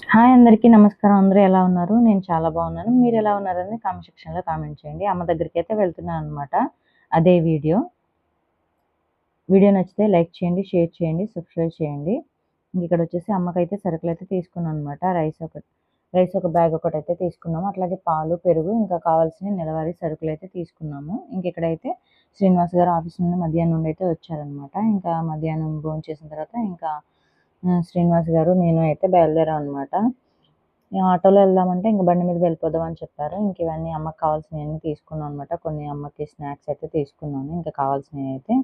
Hi అందరికీ నమస్కారం. అందరూ ఎలా ఉన్నారు? నేను చాలా బాగున్నాను. మీరు ఎలా ఉన్నారని కామెంట్ సెక్షన్‌లో కామెంట్ చేయండి. అమ్మ దగ్గరికైతే వెళ్తున్నాననమాట. అదే వీడియో. వీడియో నచ్చితే లైక్ చేయండి, షేర్ చేయండి, సబ్స్క్రైబ్ చేయండి. ఇక్కడొచ్చేసి అమ్మకైతే సరుకులైతే తీసుకున్నాననమాట. రైస్ ఒక బ్యాగ్ ఒకటైతే తీసుకున్నాము. అట్లాగే పాలు, పెరుగు ఇంకా కావాల్సిన నెలవారీ సరుకులైతే తీసుకున్నాము. ఇక్కడైతే శ్రీనివాస్ గారు ఆఫీస్ నుండి మధ్యాహ్నం నుండి అయితే వచ్చారనమాట. ఇంకా మధ్యాహ్నం భోంచేసిన తర్వాత ఇంకా శ్రీనివాస్ గారు, నేను అయితే బయలుదేరామనమాట. ఆటోలో వెళ్దామంటే ఇంక బండి మీద వెళ్ళిపోదాం అని చెప్పారు. ఇంక ఇవన్నీ అమ్మకి కావాల్సినవన్నీ తీసుకున్నాం అనమాట. కొన్ని అమ్మకి స్నాక్స్ అయితే తీసుకున్నాను. ఇంకా కావాల్సినవి అయితే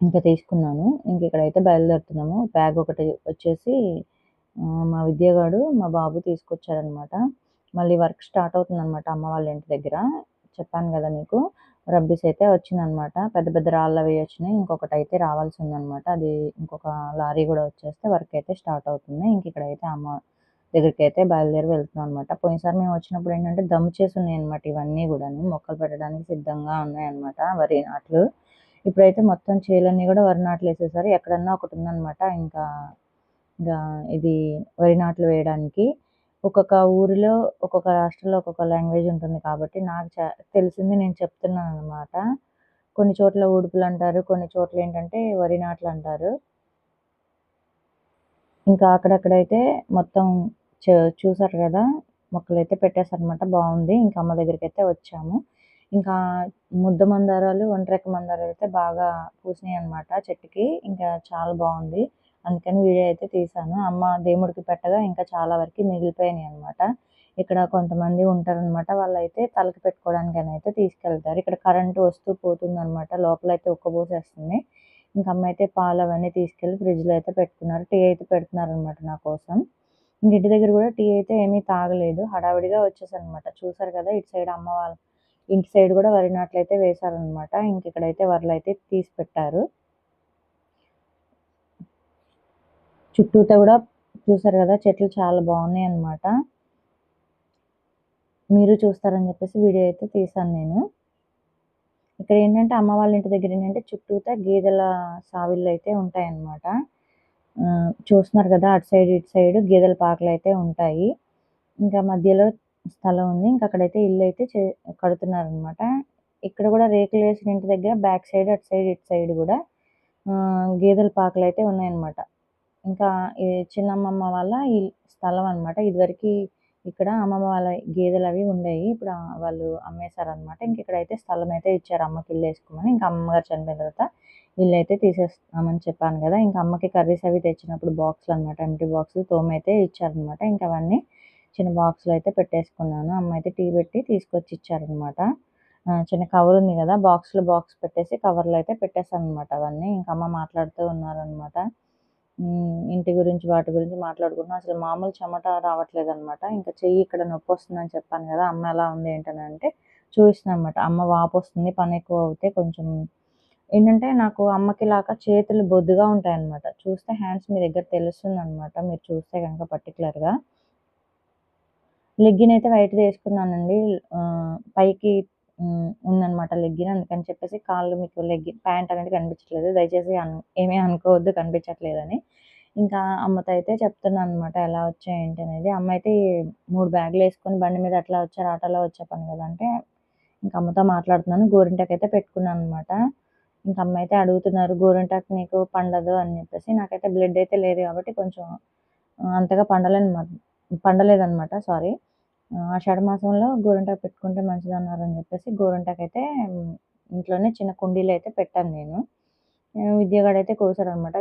ఇంకా తీసుకున్నాను. ఇంక ఇక్కడైతే బయలుదేరుతున్నాము. బ్యాగ్ ఒకటి వచ్చేసి మా విద్యగాడు, మా బాబు తీసుకొచ్చారనమాట. మళ్ళీ వర్క్ స్టార్ట్ అవుతుందనమాట అమ్మ వాళ్ళ ఇంటి దగ్గర. చెప్పాను కదా మీకు. రబ్బీస్ అయితే వచ్చిందనమాట. పెద్ద పెద్ద రాళ్ళవి వచ్చినాయి. ఇంకొకటైతే రావాల్సి ఉందనమాట. అది ఇంకొక లారీ కూడా వచ్చేస్తే వర్క్ అయితే స్టార్ట్ అవుతుంది. ఇంక ఇక్కడైతే అమ్మ దగ్గరికైతే బయలుదేరి వెళ్తున్నాం అనమాట. పోయినసారి మేము వచ్చినప్పుడు ఏంటంటే దమ్ చేసి ఉన్నాయన్నమాట ఇవన్నీ కూడాను. మొక్కలు పెట్టడానికి సిద్ధంగా ఉన్నాయన్నమాట వరి నాట్లు. ఇప్పుడైతే మొత్తం చేలన్నీ కూడా వరి నాట్లు వేసేసారు. ఎక్కడన్నా ఒకటి ఉందన్నమాట ఇంకా ఇంకా ఇది వరి నాట్లు వేయడానికి. ఒక్కొక్క ఊరిలో, ఒక్కొక్క రాష్ట్రంలో ఒక్కొక్క లాంగ్వేజ్ ఉంటుంది కాబట్టి నాకు తెలిసింది నేను చెప్తున్నాననమాట. కొన్ని చోట్ల ఉడుపులంటారు. కొన్ని చోట్ల ఏంటంటే వరి నాట్లంటారు. ఇంకా అక్కడక్కడైతే మొత్తం చూసారు కదా! మొక్కలైతే పెట్టేసారనమాట. బావుంది. ఇంకా అమ్మ దగ్గరికైతే వచ్చాము. ఇంకా ముద్ద మందారాలు, ఒంటెరెక్క మందారాలు అయితే బాగా పూసినాయనమాట చెట్టుకి. ఇంకా చాలా బావుంది. అందుకని వీడియో అయితే తీశాను. అమ్మ దేవుడికి పెట్టగా ఇంకా చాలా వరకి మిగిలిపోయినాయనమాట. ఇక్కడ కొంతమంది ఉంటారనమాట. వాళ్ళైతే తలకి పెట్టుకోవడానికని అయితే తీసుకెళ్తారు. ఇక్కడ కరెంటు వస్తూ పోతుందనమాట. లోపలైతే ఉక్కబోసేస్తుంది. ఇంక అమ్మ అయితే పాలు అవన్నీ తీసుకెళ్ళి ఫ్రిడ్జ్‌లో అయితే పెట్టుకున్నారు. టీ అయితే పెడుతున్నారనమాట నా కోసం. ఇంక ఇంటి దగ్గర కూడా టీ అయితే ఏమీ తాగలేదు. హడావిడిగా వచ్చేసాననమాట. చూసారు కదా! ఇటు సైడ్ అమ్మ వాళ్ళ ఇంటి సైడ్ కూడా వరి నాట్లయితే వేశారనమాట. ఇంక ఇక్కడైతే వరలైతే తీసి పెట్టారు. చుట్టూతా కూడా చూసారు కదా! చెట్లు చాలా బాగున్నాయన్నమాట. మీరు చూస్తారని చెప్పేసి వీడియో అయితే తీశాను నేను. ఇక్కడ ఏంటంటే అమ్మ వాళ్ళ ఇంటి దగ్గర ఏంటంటే చుట్టూతా గేదెల సావిళ్ళైతే ఉంటాయన్నమాట. చూస్తున్నారు కదా! అటు సైడ్, ఇటు సైడ్ గేదెల పాకలైతే ఉంటాయి. ఇంకా మధ్యలో స్థలం ఉంది. ఇంక అక్కడైతే ఇల్లైతే కడుతున్నారనమాట. ఇక్కడ కూడా రేకులు వేసిన ఇంటి దగ్గర బ్యాక్ సైడ్, అటు సైడ్, ఇటు సైడ్ కూడా గేదెల పాకలైతే ఉన్నాయన్నమాట. ఇంకా ఈ చిన్నమ్మమ్మ వాళ్ళ స్థలం అనమాట. ఇదివరకి ఇక్కడ అమ్మమ్మ వాళ్ళ గేదెలవి ఉండేయి. ఇప్పుడు వాళ్ళు అమ్మేశారనమాట. ఇంక ఇక్కడైతే స్థలం అయితే ఇచ్చారు అమ్మకి ఇల్లు వేసుకోమని. ఇంకా అమ్మగారు చనిపోయిన తర్వాత ఇల్లైతే తీసేస్తామని చెప్పాను కదా! ఇంకా అమ్మకి కర్రీస్ అవి తెచ్చినప్పుడు బాక్సులు అనమాట. ఎంప్టీ బాక్సులు తోమైతే ఇచ్చారనమాట. ఇంకా అవన్నీ చిన్న బాక్స్‌లో అయితే పెట్టేసుకున్నాను. అమ్మ అయితే టీ పెట్టి తీసుకొచ్చి ఇచ్చారనమాట. చిన్న కవర్ ఉంది కదా! బాక్స్‌లో బాక్స్ పెట్టేసి కవర్‌లో అయితే పెట్టేసాననమాట అవన్నీ. ఇంక అమ్మ మాట్లాడుతూ ఉన్నారనమాట. ఇంటి గురించి వాటి గురించి మాట్లాడుకుంటున్నాం. అసలు మామూలు చెమట రావట్లేదనమాట. ఇంకా చెయ్యి ఇక్కడ నొప్పొస్తుందని చెప్పాను కదా! అమ్మ ఎలా ఉంది ఏంటని అంటే చూపిస్తున్నాననమాట. అమ్మ వాపొస్తుంది పని ఎక్కువ అవుతే కొంచెం ఏంటంటే నాకు అమ్మకిలాగా చేతులు బొద్దుగా ఉంటాయన్నమాట. చూస్తే హ్యాండ్స్ మీ దగ్గర తెలుస్తుందనమాట. మీరు చూస్తే గనక పర్టిక్యులర్‌గా. లెగ్గిన్ అయితే వైట్‌ది ఏసుకున్నానండి. పైకి ఉందనమాట లెగ్గిన్. అందుకని చెప్పేసి కాళ్ళు మీకు ప్యాంట్ అనేది కనిపించట్లేదు. దయచేసి ఏమీ అనుకోవద్దు కనిపించట్లేదని. ఇంకా అమ్మతో అయితే చెప్తున్నాననమాట ఎలా వచ్చాయి ఏంటి అనేది. అమ్మ అయితే 3 బ్యాగులేసుకొని బండి మీద అట్లా వచ్చారు, ఆటోలో వచ్చాను కదా! అంటే ఇంక అమ్మతో మాట్లాడుతున్నాను. గోరింటాకైతే పెట్టుకున్నాననమాట. ఇంక అమ్మ అయితే అడుగుతున్నారు, "గోరింటాకు నీకు పండదు" అని చెప్పేసి. నాకైతే బ్లడ్ అయితే లేదు కాబట్టి కొంచెం అంతగా పండలేదనమాట. సారీ. ఆషాఢ మాసంలో గోరింటాకు పెట్టుకుంటే మంచిదన్నారని చెప్పేసి గోరింటాకైతే ఇంట్లోనే చిన్న కుండీలో అయితే పెట్టాను నేను. విద్యగాడైతే కోసాడనమాట.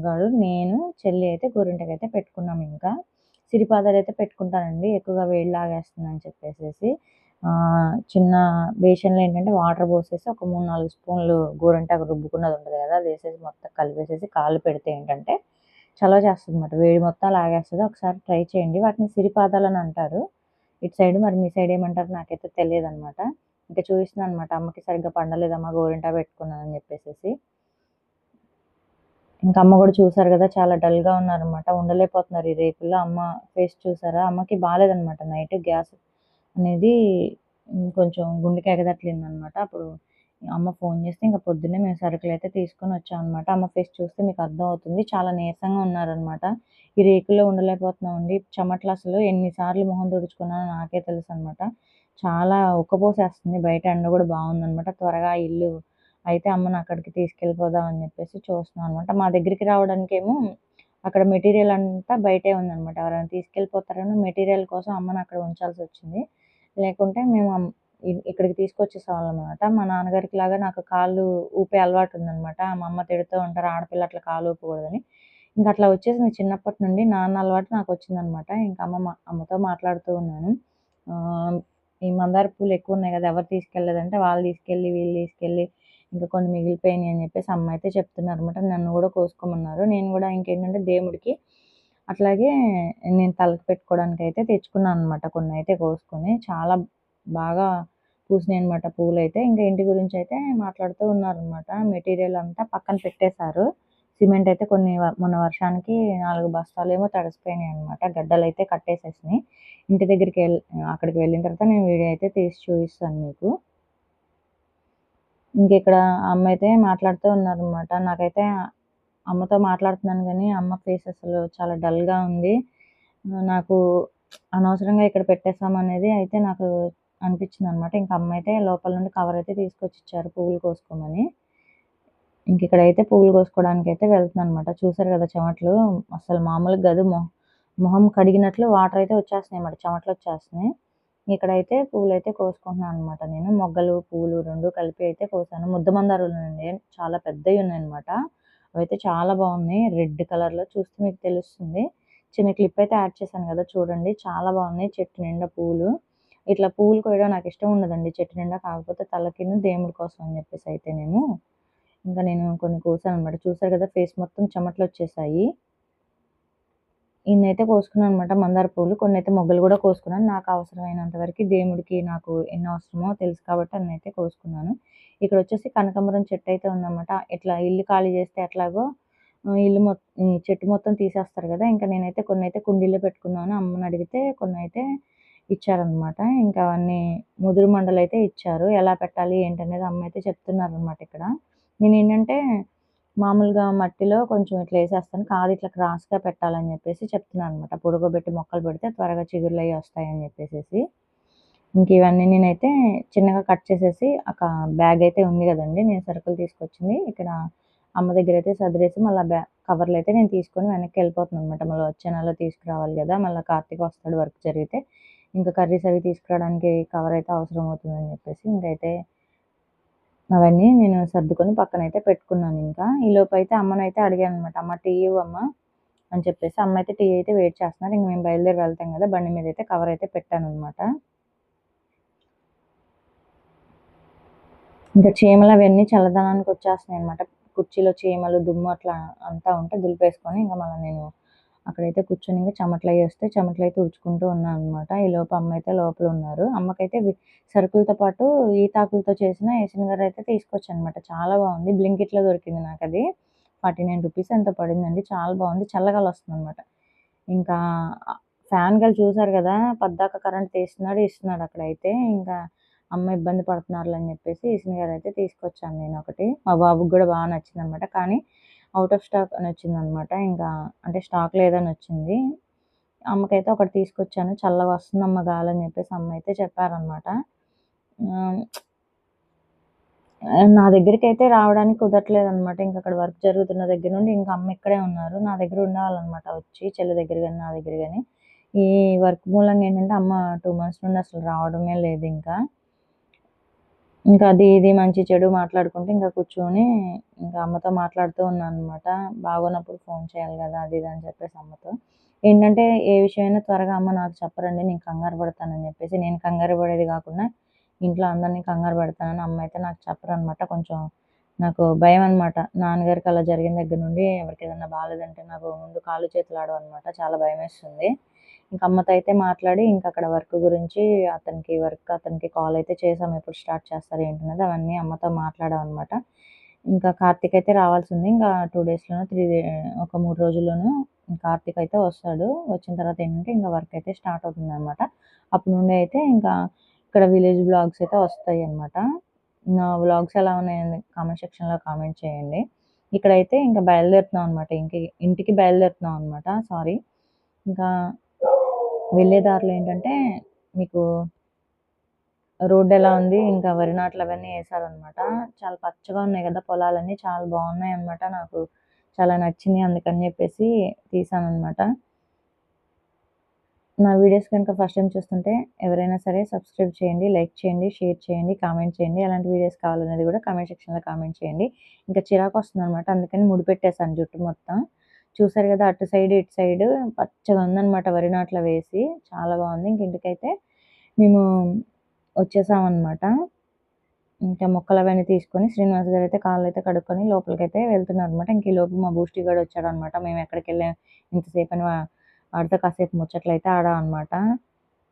గాడు, నేను, చెల్లి అయితే గోరింటాకైతే పెట్టుకున్నాం ఇంకా. సిరిపాదాలైతే పెట్టుకుంటానండి. ఎక్కువగా వేడి లాగేస్తుందని చెప్పేసేసి. చిన్న బేషన్‌లో ఏంటంటే వాటర్ పోసేసి ఒక 3, 4 స్పూన్లు గోరింటాకు రుబ్బుకున్నది ఉంటది కదా! అది వేసేసి మొత్తం కలిపేసేసి కాళ్ళు పెడితే ఏంటంటే చలవ చేస్తదనమాట. వేడి మొత్తం లాగేస్తది. ఒకసారి ట్రై చేయండి. వాటిని సిరిపాదాలని అంటారు. ఇటు సైడ్ మరి మీ సైడ్ ఏమంటారో నాకైతే తెలియదనమాట. ఇంకా చూపిస్తున్నాననమాట. అమ్మకి సరిగ్గా పండలేదమ్మా గోరింటాకు పెట్టుకున్నానని చెప్పేసేసి. ఇంకా అమ్మ కూడా చూసారు కదా! చాలా డల్‌గా ఉన్నారనమాట. ఉండలేకపోతున్నారు ఈ రేకుల్లో. అమ్మ ఫేస్ చూసారా? అమ్మకి బాలేదనమాట నైట్ గ్యాస్ అనేది కొంచెం గుండెకి ఎగదట్లిందనమాట. అప్పుడు అమ్మ ఫోన్ చేస్తే ఇంక పొద్దున్నే మేము సరుకులైతే తీసుకొని వచ్చామనమాట. అమ్మ ఫేస్ చూస్తే మీకు అర్థమవుతుంది. చాలా నీరసంగా ఉన్నారనమాట. ఈ రేకుల్లో ఉండలేకపోతున్నామండి. చెమటలు అసలు ఎన్ని సార్లు మొహం తుడుచుకున్నానో నాకే తెలుసనమాట. చాలా ఉక్కపోసేస్తుంది. బయట ఎండ గూడా బావుందనమాట. త్వరగా ఇల్లు అయితే అమ్మని అక్కడికి తీసుకెళ్ళిపోదాం అని చెప్పేసి చూస్తున్నాం అనమాట. మా దగ్గరికి రావడానికేమో అక్కడ మెటీరియల్ అంతా బయటే ఉందనమాట. ఎవరైనా తీసుకెళ్ళిపోతారని మెటీరియల్ కోసం అమ్మని అక్కడ ఉంచాల్సొచ్చింది. లేకుంటే మేము ఇక్కడికి తీసుకొచ్చేసేవాళ్ళమనమాట. మా నాన్నగారికి లాగా నాకు కాళ్ళు ఊపే అలవాటుందనమాట. మా అమ్మ తిడుతూ ఉంటారు, "ఆడపిల్ల అట్లా కాలు ఊపకూడదని." ఇంక అట్లా వచ్చేసింది చిన్నప్పటి నుండి. నాన్న అలవాటు నాకొచ్చిందనమాట. ఇంక అమ్మతో మాట్లాడుతూ ఉన్నాను. ఆహ్, ఈ మందార పూలు ఎక్కువున్నాయి గదా! ఎవరు తీసుకెళ్ళలేదంటే, వాళ్ళు తీసుకెళ్ళి, వీళ్ళు తీసుకెళ్ళి ఇంకా కొన్ని మిగిలిపోయినాయి అని చెప్పేసి అమ్మ అయితే చెప్తున్నారనమాట. నన్ను గూడా కోసుకోమన్నారు. నేను గూడా ఇంకేంటంటే దేవుడికి అట్లాగే నేను తలకి పెట్టుకోవడానికైతే తెచ్చుకున్నాననమాట. కొన్నైతే కోసుకొని. చాలా బాగా పూసినాయనమాట పూలైతే. ఇంకా ఇంటి గురించైతే మాట్లాడుతూ ఉన్నారనమాట. మెటీరియల్ అంతా పక్కన పెట్టేశారు. సిమెంట్ అయితే కొన్ని మొన్న వర్షానికి 4 బస్తాలేమో తడిసిపోయినాయనమాట. గడ్డలైతే కట్టేసేసినాయి. ఇంటి అక్కడికి వెళ్ళిన తర్వాత నేను వీడియో అయితే తీసి చూపిస్తాను మీకు. ఇంకిక్కడ అమ్మ అయితే మాట్లాడుతూ ఉన్నారనమాట. నాకైతే అమ్మతో మాట్లాడుతున్నాను గానీ, అమ్మ ఫేస్ అసలు చాలా డల్‌గా ఉంది. నాకు అనవసరంగా ఇక్కడ పెట్టేసామనేది అయితే నాకు అనిపించిందనమాట. ఇంక అమ్మ అయితే లోపల నుండి కవర్ అయితే తీసుకొచ్చిచ్చారు పువ్వులు కోసుకోమని. ఇంకిక్కడైతే పువ్వులు కోసుకోవడానికైతే వెళ్తున్నాననమాట. చూసారు గదా చెమటలు అసలు మామూలుగా గాదు. మొహం కడిగినట్లు వాటర్ అయితే వచ్చేస్తున్నాయన్నమాట. చెమటలొచ్చేస్తున్నాయి. ఇక్కడైతే పువ్వులైతే కోసుకుంటున్నాను అనమాట నేను. మొగ్గలు, పువ్వులు 2 కలిపి అయితే కోసాను. ముద్ద మందారాలున్నాయండి. చాలా పెద్దయున్నాయన్నమాట. అవైతే చాలా బాగున్నాయి. రెడ్ కలర్‌లో చూస్తే మీకు తెలుస్తుంది. చిన్న క్లిప్ అయితే యాడ్ చేశాను గదా! చూడండి. చాలా బాగున్నాయి. చెట్టు నిండా పువ్వులు. ఇట్లా పువ్వులు కోయడం నాకిష్టం ఉండదండి చెట్టు నిండా. కాకపోతే తలకిను దేవుడి కోసం అని చెప్పేసి అయితే నేను కొన్ని కోసాననమాట. చూసారు గదా! ఫేస్ మొత్తం చెమటలొచ్చేసాయి. ఇన్నైతే కోసుకున్నాననమాట మందార పూలు. కొన్నైతే మొగ్గలు గూడా కోసుకున్నాను. నాకు అవసరమైనంత వరకి దేవుడికి నాకు ఎన్ని అవసరమో తెలుసు కాబట్టి అన్నైతే కోసుకున్నాను. ఇక్కడొచ్చేసి కనకాంబరం చెట్టయితే ఉందనమాట. ఇట్లా ఇల్లు ఖాళీ చేస్తే ఎట్లాగో ఈ చెట్టు మొత్తం తీసేస్తారు గదా! ఇంక నేనైతే కొన్నైతే కుండీలో పెట్టుకున్నాను. అమ్మనడిగితే కొన్నైతే ఇచ్చారనమాట. ఇంకా అవన్నీ ముదురు మండలైతే ఇచ్చారు. ఎలా పెట్టాలి ఏంటనేది అమ్మయితే చెప్తున్నారనమాట ఇక్కడ. నేనేంటంటే మామూలుగా మట్టిలో కొంచెం ఇట్లా ఏసేస్తాను. కాదు ఇట్లా క్రాస్‌గా పెట్టాలని జెప్పేసి చెప్తున్నాననమాట. పొడుగోబెట్టి మొక్కలు పెడితే త్వరగా చిగుర్లయి వస్తాయని జెప్పేసేసి. ఇవన్నీ నేనైతే చిన్నగా కట్ చేసేసి బ్యాగయితే ఉంది గదండీ! నేను సరుకులు తీసుకొచ్చింది. ఇక్కడ అమ్మ దగ్గరైతే సదిరేసి మళ్ళా కవర్‌లయితే నేను తీసుకొని వెనక్కెళ్ళిపోతున్నాననమాట. మళ్ళీ వచ్చే నెలలో తీసుకురావాలి గదా! మళ్ళా కార్తీక్ వస్తాడు వర్క్ జరిగితే. ఇంకా కర్రీస్ అవి తీసుకురావడానికి కవరయితే అవసరం అవుతుందని జెప్పేసి ఇంకైతే అవన్నీ నేను సర్దుకొని పక్కనైతే పెట్టుకున్నానింకా. ఈలోపైతే అమ్మనైతే అడిగాననమాట. "అమ్మ టీ ఇవ్వమ్మా" అని చెప్పేసి. అమ్మయితే టీ అయితే వెయిట్ చేస్తున్నారు. ఇంక మేము బయలుదేరి వెళ్తాం గదా! బండి మీదైతే కవరయితే పెట్టాననమాట. ఇంకా చీమలవన్నీ చల్లదనానికొచ్చేస్తున్నాయనమాట. కుర్చీలో చీమలు, దుమ్ము అట్లా అంతా ఉంటే దులిపేసుకొని ఇంక మళ్ళా నేను అక్కడైతే కూర్చొని ఇంక చెమటలయ్యొస్తే చెమటలయి తుడుచుకుంటూ ఉన్నాననమాట. ఈలోపు అమ్మయితే లోపలున్నారు. అమ్మకైతే సరుకులతో పాటు ఈతాకులతో చేసిన ఏసనగరైతే తీసుకొచ్చాననమాట. చాలా బావుంది. బ్లింకిట్‌లో దొరికింది నాకది. ₹49 ఎంతో పడిందండి. చాలా బావుంది. చల్లగాలొస్తుందనమాట. ఇంకా ఫ్యాన్ గాలి చూసారు గదా! పద్దాక కరెంట్ తీస్తున్నాడు, ఇస్తున్నాడు అక్కడైతే. ఇంకా అమ్మ ఇబ్బంది పడుతున్నారులే అని జెప్పేసి ఈసనగరైతే తీసుకొచ్చాను నేనొకటి. మా బాబుకి గూడా బా నచ్చిందనమాట. కానీ ఔట్ ఆఫ్ స్టాక్ అనొచ్చిందనమాట. ఇంకా అంటే స్టాక్ లేదనొచ్చింది. అమ్మకైతే ఒకటి తీసుకొచ్చాను. చల్లగొస్తుందమ్మ గాలని జెప్పేసి అమ్మయితే చెప్పారనమాట. ఆహ్, నా దగ్గరికైతే రావడానికి కుదరట్లేదనమాట. ఇంకక్కడ వర్క్ జరుగుతున్న దగ్గర నుండి ఇంక అమ్మ ఇక్కడే ఉన్నారు. నా దగ్గర ఉండేవాళ్ళనమాట వచ్చి చెల్లి దగ్గర గాని, నా దగ్గర గాని. ఈ వర్క్ మూలంగా ఏంటంటే అమ్మ 2 మంత్స్ నుండి అసలు రావడమే లేదింకా. ఇంకా అది ఇది మంచి చెడు మాట్లాడుకుంటూ ఇంకా కూర్చొని ఇంకా అమ్మతో మాట్లాడుతూ ఉన్నాననమాట. బాగోనప్పుడు ఫోన్ చేయాలి గదా! అది ఇది అని చెప్పేసి అమ్మతో. ఏంటంటే ఏ విషయమైనా త్వరగా అమ్మ నాకు చెప్పరండి. నేను కంగారు పడతానని జెప్పేసి. నేను కంగారు పడేది గాకుండా ఇంట్లో అందరిని కంగారు పెడతానని అమ్మ అయితే నాకు చెప్పరనమాట. కొంచెం నాకు భయమనమాట. నాన్నగారికి అలా జరిగిన దగ్గర నుండి ఎవరికేదన్నా బాలేదంటే నాకు ముందు కాళ్ళు చేతులు ఆడవనమాట. చాలా భయమేస్తుంది. ఇంక అమ్మతో అయితే మాట్లాడి ఇంకక్కడ వర్క్ గురించి అతనికి కాల్ అయితే చేసాం. ఎప్పుడు స్టార్ట్ చేస్తారు ఏంటన్నది అవన్నీ అమ్మతో మాట్లాడామనమాట. ఇంకా కార్తీక్ అయితే రావాల్సింది. ఇంకా 2 డేస్‌లోనో, ఒక 3 రోజుల్లోనో కార్తీక్ అయితే వస్తాడు. వచ్చిన తర్వాత ఏంటంటే ఇంక వర్క్ అయితే స్టార్ట్ అవుతుందనమాట. అప్పటి నుండి అయితే ఇంకా ఇక్కడ విలేజ్ వ్లాగ్స్ అయితే వస్తాయన్నమాట. నా వ్లాగ్స్ ఎలా ఉన్నాయని కామెంట్ సెక్షన్‌లో కామెంట్ చేయండి. ఇక్కడైతే ఇంకా బయలుదేరుతున్నాం అనమాట. ఇంటికి బయలుదేరుతున్నాం అనమాట. సారీ. ఇంకా వెళ్ళే దారిలో ఏంటంటే మీకు రోడ్ ఎలా ఉంది, ఇంకా వరి నాట్లు అవన్నీ ఏసారనమాట. చాలా పచ్చగా ఉన్నాయి గదా! పొలాలన్నీ చాలా బాగున్నాయన్నమాట. నాకు చాలా నచ్చింది. అందుకని జెప్పేసి తీశాననమాట. నా వీడియోస్ కనుక ఫస్ట్ టైమ్ చూస్తుంటే ఎవరైనా సరే సబ్స్క్రైబ్ చేయండి, లైక్ చేయండి, షేర్ చేయండి, కామెంట్ చేయండి. ఎలాంటి వీడియోస్ కావాలనేది కూడా కామెంట్ సెక్షన్‌లో కామెంట్ చేయండి. ఇంకా చిరాకొస్తుందనమాట. అందుకని ముడిపెట్టేసాను జుట్టు మొత్తం. చూసారు కదా! అటు సైడ్, ఇటు సైడ్ పచ్చగా ఉందనమాట వరి నాట్లు వేసి. చాలా బాగుంది. ఇంక ఇంటికైతే మేము వచ్చేసామనమాట. ఇంకా మొక్కలవన్నీ తీసుకొని శ్రీనివాస్ గారైతే కాళ్ళైతే కడుక్కొని లోపలికైతే వెళ్తున్నారనమాట. ఇంక ఈలోపు మా బూస్టీ గాడు వచ్చాడనమాట. మేము ఎక్కడికెళ్ళాం ఇంతసేపని వాడితో కాసేపు ముచ్చట్లయితే ఆడామనమాట.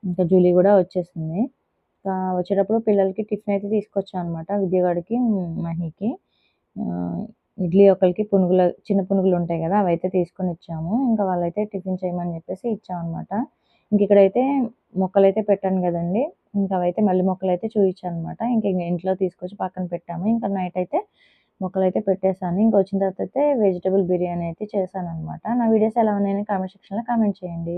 ఇంకా జూలీ గూడా వచ్చేసింది. వచ్చేటప్పుడు పిల్లలకి టిఫిన్ అయితే తీసుకొచ్చా అనమాట. విద్యగాడికి, మహీకి. ఇడ్లీ ఒకళ్ళకి చిన్న పునుగులుంటాయి గదా! అవైతే తీసుకొనిచ్చాము. ఇంకా వాళ్ళైతే టిఫిన్ చేయమని జెప్పేసి ఇచ్చామనమాట. ఇంకిక్కడైతే మొక్కలైతే పెట్టాను గదండీ! ఇంకా అవైతే మళ్ళీ మొక్కలైతే చూయించాననమాట. ఇంక ఇంట్లో తీసుకొచ్చి పక్కన పెట్టాము. ఇంకా నైట్ అయితే మొక్కలైతే పెట్టేసాను. ఇంకొచ్చిన తర్వాత అయితే వెజిటబుల్ బిర్యానీ అయితే చేశాననమాట. నా వీడియోస్ ఎలా ఉన్నాయని కామెంట్ సెక్షన్‌లో కామెంట్ చేయండి.